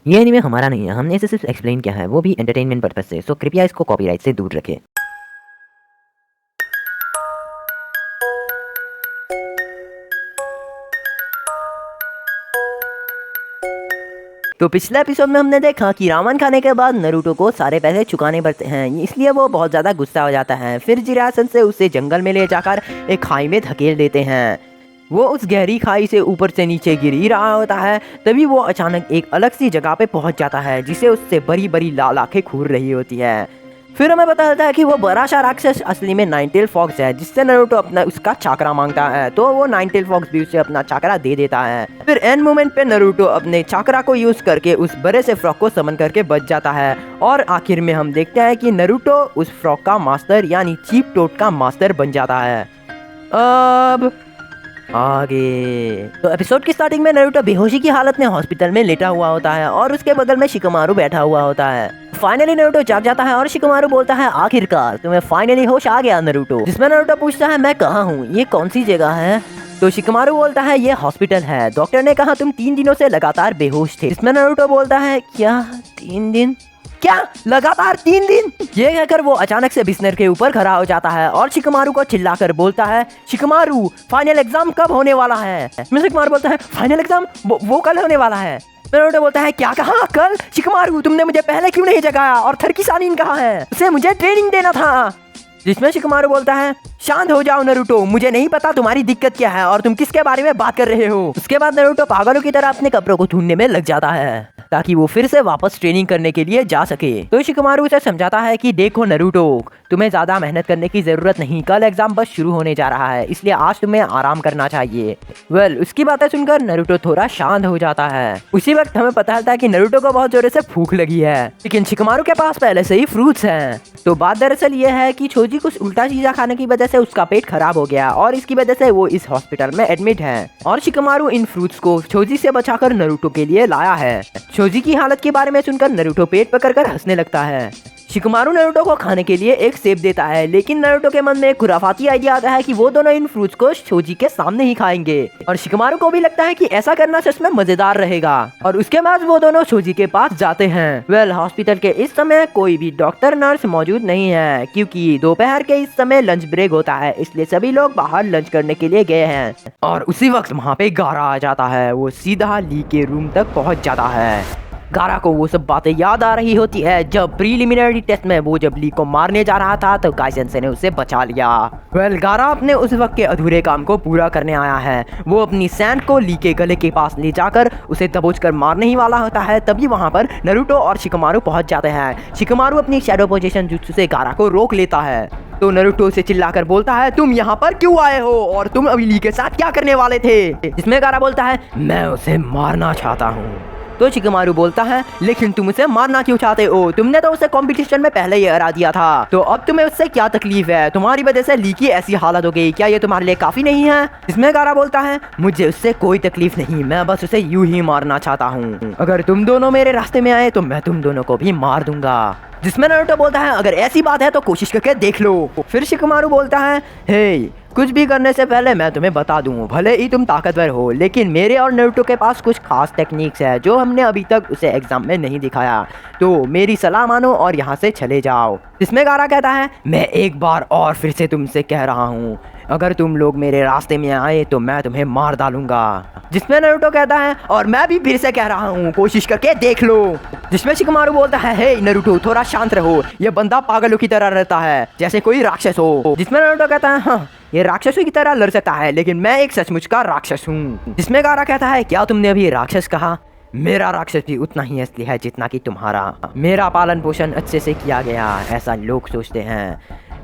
ये एनीमे हमारा नहीं है, हमने इसे सिर्फ एक्सप्लेन किया है, वो भी एंटरटेनमेंट पर्पस से, सो कृपया इसको कॉपीराइट से दूर रखें। तो पिछले एपिसोड में हमने देखा कि रामन खाने के बाद नारुतो को सारे पैसे चुकाने पड़ते हैं, इसलिए वो बहुत ज़्यादा गुस्सा हो जाता है। फिर जिरासन से उसे जंगल में ले जाकर एक खाई में धकेल देते हैं। वो उस गहरी खाई से ऊपर से नीचे गिर ही रहा होता है, तभी वो अचानक एक अलग सी जगह पे पहुंच जाता है जिसे उससे बड़ी बड़ी लाल आंखें घूर रही होती है। फिर हमें पता चलता है कि वो बड़ा सा राक्षस असली में नाइन टेल फॉक्स है, जिससे नारुतो अपना उसका चाकरा मांगता है, तो वो नाइन टेल फॉक्स भी उसे अपना चाकरा दे देता है। फिर एंड मोमेंट पे नारुतो अपने चाकरा को यूज करके उस बड़े से फ्रॉक को समन करके बच जाता है, और आखिर में हम देखते हैं कि नारुतो उस फ्रॉक का मास्टर यानी चीप टोट का मास्टर बन जाता है। अब आगे तो एपिसोड की स्टार्टिंग में नारुतो बेहोशी की हालत में हॉस्पिटल में लेटा हुआ होता है और उसके बगल में शिकमारू बैठा हुआ होता है। फाइनली नारुतो जाग जाता है और शिकमारू बोलता है, आखिरकार तुम्हें फाइनली होश आ गया नारुतो। जिसमें नारुतो पूछता है, मैं कहाँ हूँ, ये कौन सी जगह है? तो शिकमारू बोलता है, ये हॉस्पिटल है, डॉक्टर ने कहा तुम 3 दिनों से लगातार बेहोश थे। जिसमें नारुतो बोलता है, क्या 3 दिन? क्या लगातार 3 दिन? ये कहकर वो अचानक से बिस्तर के ऊपर खड़ा हो जाता है और शिकमारू को चिल्लाकर बोलता है, शिकमारू फाइनल एग्जाम कब होने वाला है? शिकमारू बोलता है, फाइनल एग्जाम वो कल होने वाला है। नारुतो बोलता है, क्या कहा कल? शिकमारू तुमने मुझे पहले क्यों नहीं जगाया? और थरकी सानिन कहाँ है? उसे मुझे ट्रेनिंग देना था। जिसमें शिकमारू बोलता है, शांत हो जाओ नारुतो, मुझे नहीं पता तुम्हारी दिक्कत क्या है और तुम किसके बारे में बात कर रहे हो। उसके बाद नारुतो पागलों की तरह अपने कपड़ों को ढूंढने में लग जाता है ताकि वो फिर से वापस ट्रेनिंग करने के लिए जा सके। तो शिकमारू उसे समझाता है कि देखो नारुतो, तुम्हें ज्यादा मेहनत करने की जरूरत नहीं, कल एग्जाम बस शुरू होने जा रहा है, इसलिए आज तुम्हें आराम करना चाहिए। उसकी बातें सुनकर नारुतो थोड़ा शांत हो जाता है। उसी वक्त हमें पता चलता है कि नारुतो को बहुत जोर से भूख लगी है, लेकिन शिकमारू के पास पहले से ही फ्रूट्स हैं। तो बात दरअसल ये है कि छोजी कुछ उल्टा चीज़ा खाने की वजह से उसका पेट खराब हो गया और इसकी वजह से वो इस हॉस्पिटल में एडमिट है, और शिकमारू इन फ्रूट्स को छोजी से बचाकर नारुतो के लिए लाया है। छोजी की हालत के बारे में सुनकर नारुतो पेट पकड़कर हंसने लगता है। शिकमारू नारुतो को खाने के लिए एक सेब देता है, लेकिन नारुतो के मन में एक खुराफाती आइडिया आता है कि वो दोनों इन फ्रूट्स को छोजी के सामने ही खाएंगे, और शिकमारू को भी लगता है कि ऐसा करना सच में मजेदार रहेगा। और उसके बाद वो दोनों छोजी के पास जाते हैं। हॉस्पिटल के इस समय कोई भी डॉक्टर नर्स मौजूद नहीं है, क्योंकि दोपहर के इस समय लंच ब्रेक होता है, इसलिए सभी लोग बाहर लंच करने के लिए गए हैं। और उसी वक्त वहाँ पे गारा आ जाता है, वो सीधा ली के रूम तक पहुँच जाता है। गारा को वो सब बातें याद आ रही होती है जब प्रीलिमिनरी टेस्ट में वो जब ली को मारने जा रहा था तो काई सेंसे ने उसे बचा लिया। गारा अपने उस वक्त के अधूरे काम को पूरा करने आया है। वो अपनी सैंड को ली के गले के पास ले जाकर उसे दबोचकर मारने ही वाला होता है, तभी वहाँ पर नारुतो और शिकमारू पहुँच जाते हैं। शिकमारू अपनी शैडो पोजीशन जुत्सु से गारा को रोक लेता है, तो नारुतो से चिल्लाकर बोलता है, तुम यहाँ पर क्यों आए हो और तुम अभी ली के साथ क्या करने वाले थे? जिसमें गारा बोलता है, मैं उसे मारना चाहता हूँ। तो शिकमारू बोलता है, लेकिन तुम उसे मारना क्यों चाहते हो? तुमने तो उसे कंपटीशन में पहले ही हरा दिया था, तो अब तुम्हें उससे क्या तकलीफ है? तुम्हारी वजह से ली की ऐसी हालत हो गई, क्या ये तुम्हारे लिए काफी नहीं है? इसमें गारा बोलता है, मुझे उससे कोई तकलीफ नहीं, मैं बस उसे यूं ही मारना चाहता हूँ। अगर तुम दोनों मेरे रास्ते में आए तो मैं तुम दोनों को भी मार दूंगा। जिसमें नारुतो बोलता है, अगर ऐसी बात है तो कोशिश करके देख लो। फिर शिकमारू बोलता है, हे कुछ भी करने से पहले मैं तुम्हें बता दूं, भले ही तुम ताकतवर हो, लेकिन मेरे और नारुतो के पास कुछ खास टेक्निक्स है जो हमने अभी तक उसे एग्जाम में नहीं दिखाया, तो मेरी सलाह मानो और यहाँ से चले जाओ। जिसमें गारा कहता है, मैं एक बार और फिर से तुमसे कह रहा हूँ, अगर तुम लोग मेरे रास्ते में आए तो मैं तुम्हें मार डालूंगा। जिसमें नारुतो कहता है, और मैं भी फिर से कह रहा हूँ, कोशिश करके देख लो। जिसमें शिकमारू बोलता है, हे नारुतो थोड़ा शांत रहो, ये बंदा पागलों की तरह रहता है जैसे कोई राक्षस हो। जिसमें नारुतो कहता है, हाँ ये राक्षसों की तरह लड़ सकता है, लेकिन मैं एक सचमुच का राक्षस हूँ। जिसमें गारा कहता है, क्या तुमने अभी राक्षस कहा? मेरा राक्षस भी उतना ही असली है जितना कि तुम्हारा। मेरा पालन पोषण अच्छे से किया गया, ऐसा लोग सोचते हैं।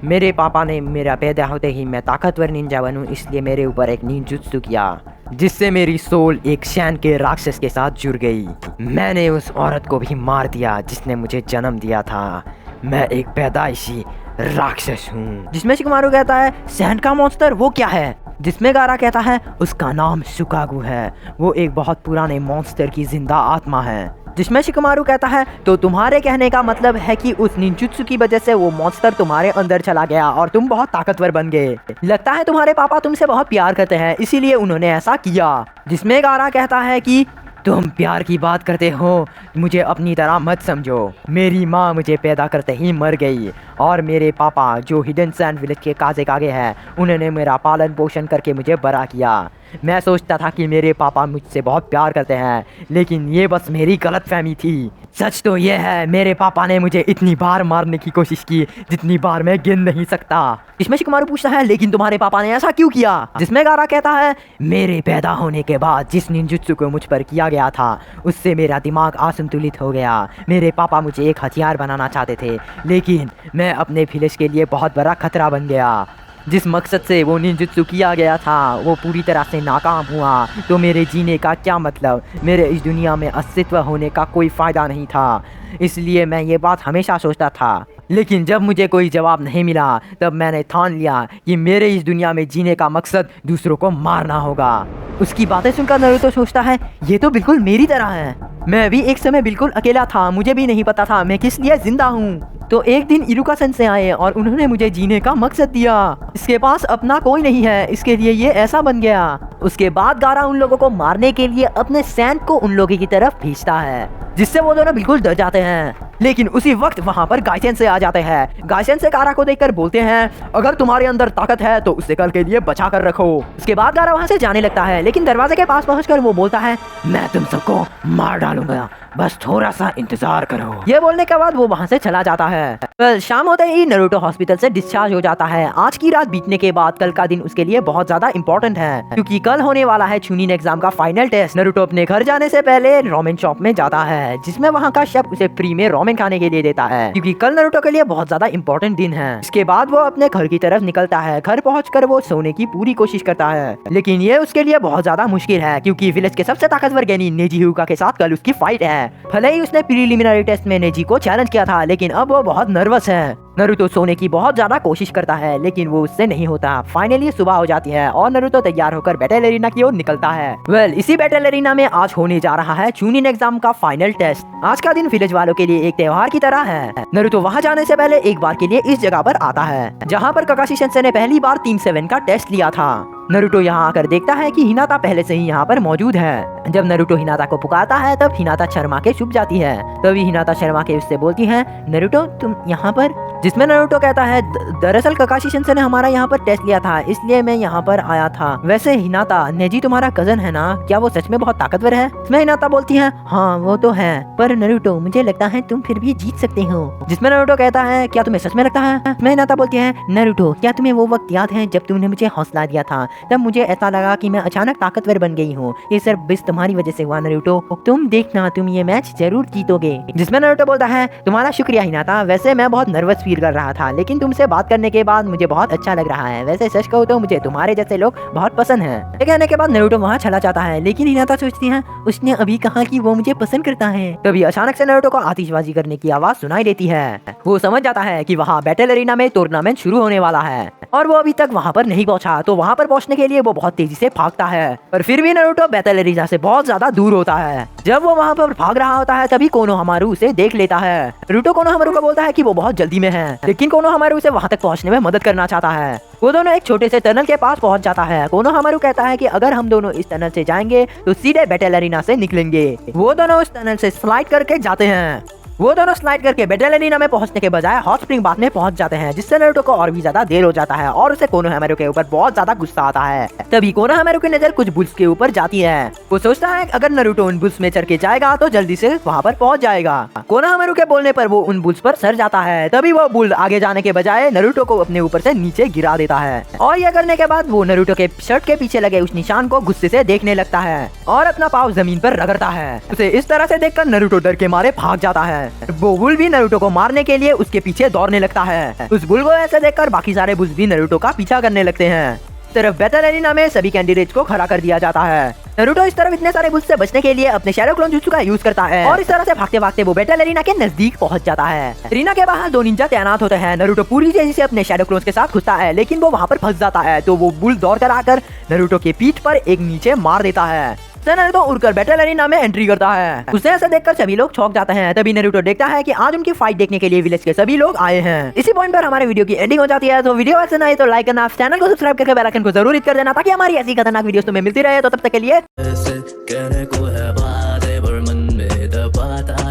मेरे पापा ने मेरा पैदा होते ही मैं ताकतवर निंजा बनूं, इसलिए मेरे ऊपर एक निंजुत्सु किया, जिससे मेरी सोल एक शैन के राक्षस के साथ जुड़ गई। मैंने उस औरत को भी मार दिया जिसने मुझे जन्म दिया था। मैं एक पैदाइशी राक्षस हूँ। जिसमें शिकमारू कहता है, सैंड का मॉन्स्टर वो क्या है? जिसमें गारा कहता है, उसका नाम शुकागु है, वो एक बहुत पुराने मॉन्स्टर की जिंदा आत्मा है। जिसमें शिकमारू कहता है, तो तुम्हारे कहने का मतलब है कि उस निंजुत्सु की वजह से वो मॉन्स्टर तुम्हारे अंदर चला गया और तुम बहुत ताकतवर बन गए। लगता है तुम्हारे पापा तुमसे बहुत प्यार करते हैं, इसीलिए उन्होंने ऐसा किया। जिसमें गारा कहता है कि तुम प्यार की बात करते हो, मुझे अपनी तरह मत समझो। मेरी माँ मुझे पैदा करते ही मर गई और मेरे पापा जो हिडन सैंड विलेज के काजे कागे हैं, उन्होंने मेरा पालन पोषण करके मुझे बड़ा किया। मैं सोचता था कि मेरे पापा मुझसे बहुत प्यार करते हैं, लेकिन ये बस मेरी गलतफहमी थी। सच तो ये है, मेरे पापा ने मुझे इतनी बार मारने की कोशिश की जितनी बार मैं गिन नहीं सकता। इसमें शिकमारू पूछता है, लेकिन तुम्हारे पापा ने ऐसा क्यों किया? जिसमें गारा कहता है, मेरे पैदा होने के बाद जिस निंजुत्सु को मुझ पर किया गया था, उससे मेरा दिमाग असंतुलित हो गया। मेरे पापा मुझे एक हथियार बनाना चाहते थे, लेकिन मैं अपने विलेज के लिए बहुत बड़ा खतरा बन गया। जिस मकसद से वो निंजुत्सु किया गया था वो पूरी तरह से नाकाम हुआ, तो मेरे जीने का क्या मतलब? मेरे इस दुनिया में अस्तित्व होने का कोई फ़ायदा नहीं था। इसलिए मैं ये बात हमेशा सोचता था, लेकिन जब मुझे कोई जवाब नहीं मिला तब मैंने ठान लिया कि मेरे इस दुनिया में जीने का मकसद दूसरों को मारना होगा। उसकी बातें सुनकर नारुतो सोचता है, ये तो बिल्कुल मेरी तरह है। मैं भी एक समय बिल्कुल अकेला था, मुझे भी नहीं पता था मैं किस लिए जिंदा हूँ। तो एक दिन इरुका सेंसेई आए और उन्होंने मुझे जीने का मकसद दिया। इसके पास अपना कोई नहीं है, इसके लिए ये ऐसा बन गया। उसके बाद गारा उन लोगों को मारने के लिए अपने सैंड को उन लोगों की तरफ भेजता है, जिससे वो दोनों बिल्कुल डर जाते हैं। लेकिन उसी वक्त वहाँ पर गाइसेन से आ जाते हैं। गाइसेन से गारा को देखकर बोलते हैं, अगर तुम्हारे अंदर ताकत है तो उसे कल के लिए बचा कर रखो। उसके बाद गारा वहाँ से जाने लगता है, लेकिन दरवाजे के पास पहुँचकर वो बोलता है, मैं तुम सबको मार डालूंगा, बस थोड़ा सा इंतजार करो। ये बोलने के बाद वो वहाँ से चला जाता है। शाम होते ही नारुतो हॉस्पिटल से डिस्चार्ज हो जाता है। आज की रात बीतने के बाद कल का दिन उसके लिए बहुत ज्यादा इंपॉर्टेंट है, क्योंकि कल होने वाला है चुनिन एग्जाम का फाइनल टेस्ट। नारुतो अपने घर जाने से पहले रोमेन शॉप में जाता है, जिसमें वहाँ का शेफ उसे फ्री में रोमेन खाने के लिए देता है, क्योंकि कल नारुतो के लिए बहुत ज्यादा इंपॉर्टेंट दिन है। इसके बाद वो अपने घर की तरफ निकलता है। घर पहुंचकर वो सोने की पूरी कोशिश करता है, लेकिन ये उसके लिए बहुत ज्यादा मुश्किल है, क्योंकि विलेज के सबसे ताकतवर गेनी नेजी हुका के साथ कल उसकी फाइट है। भले ही उसने प्रीलिमिनरी टेस्ट में नेजी को चैलेंज किया था, लेकिन अब वो बहुत नर्वस है। नारुतो सोने की बहुत ज्यादा कोशिश करता है, लेकिन वो उससे नहीं होता। फाइनली सुबह हो जाती है और नारुतो तैयार होकर बैटल एरिना की ओर निकलता है। इसी बैटल एरिना में आज होने जा रहा है चुनिन एग्जाम का फाइनल टेस्ट। आज का दिन विलेज वालों के लिए एक त्योहार की तरह है। नारुतो वहाँ जाने से पहले एक बार के लिए इस जगह पर आता है, जहाँ पर काकाशी सेंसेई ने पहली बार 3-7 का टेस्ट लिया था। नारुतो यहाँ आकर देखता है कि हिनाता पहले से ही यहाँ पर मौजूद है। जब नारुतो हिनाता को पुकारता है तब हिनाता शर्मा के छुप जाती है। तभी हिनाता शर्मा के उससे बोलती है, नारुतो तुम यहाँ पर? जिसमें नारुतो कहता है, दरअसल काकाशी सेंसेई ने हमारा यहाँ पर टेस्ट लिया था, इसलिए मैं यहाँ पर आया था। वैसे हिनाता, नेजी तुम्हारा कजन है ना? क्या वो सच में बहुत ताकतवर है? इसमें हिनाता बोलती है, हाँ वो तो है, पर नारुतो मुझे लगता है तुम फिर भी जीत सकते हो। जिसमें नारुतो कहता है, क्या तुम्हें सच में लगता है? इसमें हिनाता बोलती है, नारुतो क्या तुम्हें वो वक्त याद है जब तुमने मुझे हौसला दिया था? तब मुझे ऐसा लगा कि मैं अचानक ताकतवर बन गई हूँ। ये सिर्फ बस तुम्हारी वजह से हुआ नारुतो। तुम देखना तुम ये मैच जरूर जीतोगे। जिसमें नारुतो बोलता है, तुम्हारा शुक्रिया हिनाता, वैसे मैं बहुत नर्वस फील कर रहा था, लेकिन तुमसे बात करने के बाद मुझे बहुत अच्छा लग रहा है। वैसे सच कहूँ तो मुझे तुम्हारे जैसे लोग बहुत पसंद हैं। ये कहने के बाद नारुतो वहाँ चला जाता है, लेकिन हिनाता सोचती है, उसने अभी कहा कि वो मुझे पसंद करता है। तभी अचानक से नारुतो को आतिशबाजी करने की आवाज सुनाई देती है। वो समझ जाता है कि वहाँ बैटल एरिना में टूर्नामेंट शुरू होने वाला है और वो अभी तक वहाँ पर नहीं पहुँचा, तो वहाँ पर पहुँचने के लिए वो बहुत तेजी से भागता है। पर फिर भी नारुतो बैटल एरिना से बहुत ज्यादा दूर होता है। जब वो वहाँ पर भाग रहा होता है तभी कोनोहामारू उसे देख लेता है। नारुतो कोनोहामारू को बोलता है कि वो बहुत जल्दी में है, लेकिन कोनोहामारू उसे वहाँ तक पहुँचने में मदद करना चाहता है। वो दोनों एक छोटे से टनल के पास पहुँच जाता है। कोनोहामारू कहता है कि अगर हम दोनों इस टनल से जाएंगे तो सीधे बैटल एरिना से निकलेंगे। वो दोनों उस टनल से स्लाइड करके जाते हैं। वो दोनों स्लाइड करके बैटल एरिना में पहुंचने के बजाय हॉट स्प्रिंग बाथ में पहुंच जाते हैं, जिससे नारुतो को और भी ज्यादा देर हो जाता है और उसे कोनोहामारू के ऊपर बहुत ज्यादा गुस्सा आता है। तभी कोनोहामारू की नजर कुछ बुल्स के ऊपर जाती है। वो सोचता है अगर नारुतो उन बुल्स में चढ़ के जाएगा तो जल्दी से वहाँ पर पहुँच जाएगा। कोनोहामारू के बोलने पर वो उन बुल्स पर सर जाता है। तभी वो बुल आगे जाने के बजाय नारुतो को अपने ऊपर से नीचे गिरा देता है और यह करने के बाद वो नारुतो के शर्ट के पीछे लगे उस निशान को गुस्से से देखने लगता है और अपना पाँव जमीन पर रगड़ता है। उसे इस तरह से देखकर नारुतो डर के मारे भाग जाता है। वो बुल भी नारुतो को मारने के लिए उसके पीछे दौड़ने लगता है। उस बुल को ऐसे देखकर बाकी सारे बुल्स भी नारुतो का पीछा करने लगते हैं। तरफ बैटल एरिना में सभी कैंडिडेट्स को खड़ा कर दिया जाता है। नारुतो इस तरफ इतने सारे बुल्स से बचने के लिए अपने शैडो क्लोन जुत्सु का यूज करता है और इस तरह से भागते भागते वो बैटल एरिना के नजदीक पहुंच जाता है। एरिना के बाहर 2 निंजा तैनात होते हैं। नारुतो पूरी तेजी से अपने शैडो क्लोन्स के साथ घुसता है, लेकिन वो वहाँ पर फंस जाता है। तो वो बुल दौड़ कर आकर नारुतो के पीठ पर एक नीचे मार देता है। नारुतो उड़कर बैटल एरिना में एंट्री करता है। उसे ऐसा देखकर सभी लोग चौंक जाते हैं। तभी नारुतो देखता है कि आज उनकी फाइट देखने के लिए विलेज के सभी लोग आए हैं। इसी पॉइंट पर हमारे वीडियो की एंडिंग हो जाती है। तो वीडियो पसंद आए तो लाइक करना, चैनल को सब्सक्राइब करके बेल आइकन को जरूर हिट कर देना, ताकि हमारी ऐसी खतरनाक वीडियोस तुम्हें मिलती रहे। तो तब तक के लिए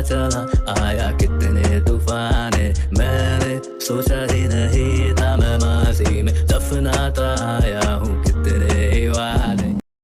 चला आया कितने तूफाने, मैंने सोचा ही नहीं था मैं माजी में दफनाता आया हूँ।